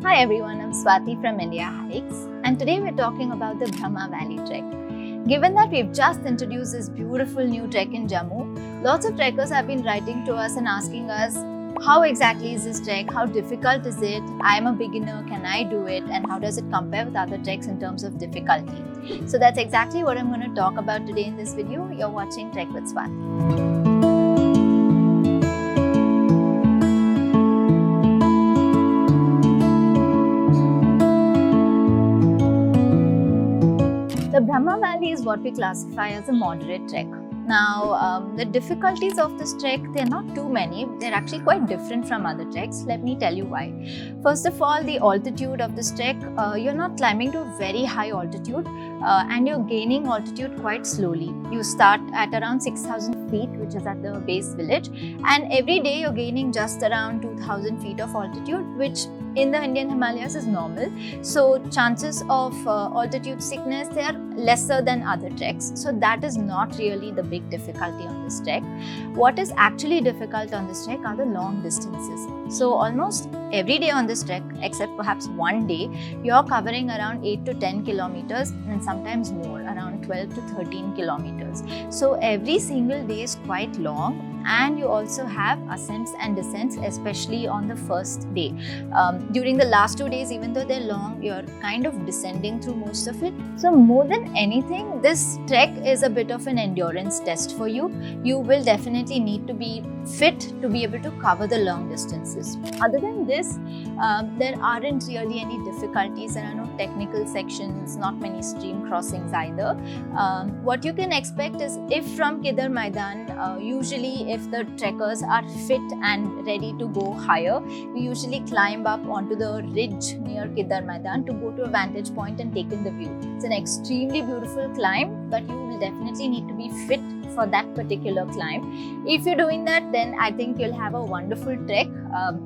Hi everyone, I'm Swati from India Hikes, and today we're talking about the Brahma Valley trek. Given that we've just introduced this beautiful new trek in Jammu, lots of trekkers have been writing to us and asking us, how exactly is this trek? How difficult is it? I'm a beginner, can I do it? And how does it compare with other treks in terms of difficulty? So that's exactly what I'm going to talk about today in this video. You're watching Trek with Swati. The Brahma Valley is what we classify as a moderate trek. Now, the difficulties of this trek, they're not too many. They're actually quite different from other treks. Let me tell you why. First of all, the altitude of this trek, you're not climbing to a very high altitude and you're gaining altitude quite slowly. You start at around 6,000 feet, which is at the base village, and every day you're gaining just around 2,000 feet of altitude, which in the Indian Himalayas is normal. So chances of altitude sickness, they are lesser than other treks. So that is not really the big difficulty on this trek. What is actually difficult on this trek are the long distances. So almost every day on this trek, except perhaps one day, you're covering around 8 to 10 kilometers and sometimes more, around 12 to 13 kilometers. So every single day is quite long. And you also have ascents and descents, especially on the first day. During the last 2 days, even though they're long, you're kind of descending through most of it. So more than anything, this trek is a bit of an endurance test for you. You will definitely need to be fit to be able to cover the long distances. Other than this, there aren't really any difficulties. There are no technical sections, not many stream crossings either. What you can expect is, if from Kedar Maidan, usually if the trekkers are fit and ready to go higher, we usually climb up onto the ridge near Kedar Maidan to go to a vantage point and take in the view. It's an extremely beautiful climb, but you will definitely need to be fit for that particular climb. If you're doing that, then I think you'll have a wonderful trek.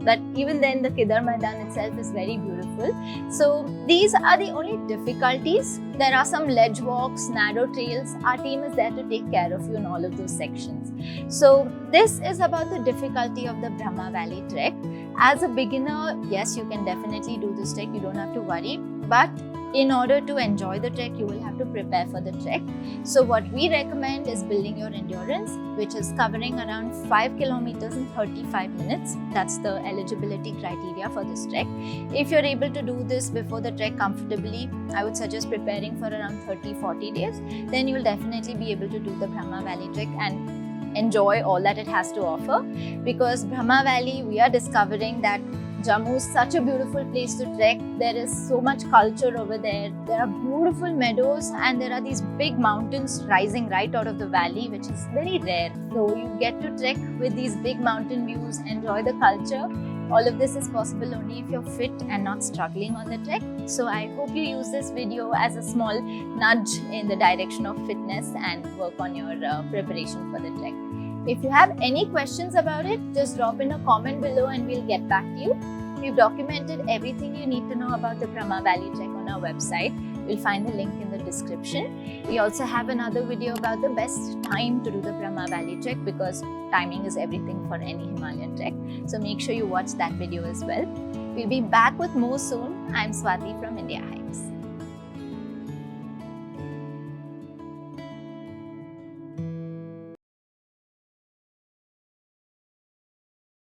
But even then, the Kedar Maidan itself is very beautiful. So these are the only difficulties. There are some ledge walks, narrow trails. Our team is there to take care of you in all of those sections. So this is about the difficulty of the Brahma Valley trek. As a beginner, yes, you can definitely do this trek. You don't have to worry. But in order to enjoy the trek, you will have to prepare for the trek. So what we recommend is building your endurance, which is covering around 5 kilometers in 35 minutes. That's the eligibility criteria for this trek. If you're able to do this before the trek comfortably, I would suggest preparing for around 30-40 days. Then you'll definitely be able to do the Brahma Valley trek and enjoy all that it has to offer. Because Brahma Valley, we are discovering that Jammu is such a beautiful place to trek. There is so much culture over there. There are beautiful meadows and there are these big mountains rising right out of the valley, which is very rare. So you get to trek with these big mountain views, enjoy the culture. All of this is possible only if you're fit and not struggling on the trek. So I hope you use this video as a small nudge in the direction of fitness and work on your preparation for the trek. If you have any questions about it, just drop in a comment below and we'll get back to you. We've documented everything you need to know about the Brahma Valley trek on our website. You'll find the link in the description. We also have another video about the best time to do the Brahma Valley trek, because timing is everything for any Himalayan trek. So make sure you watch that video as well. We'll be back with more soon. I'm Swati from India Hikes.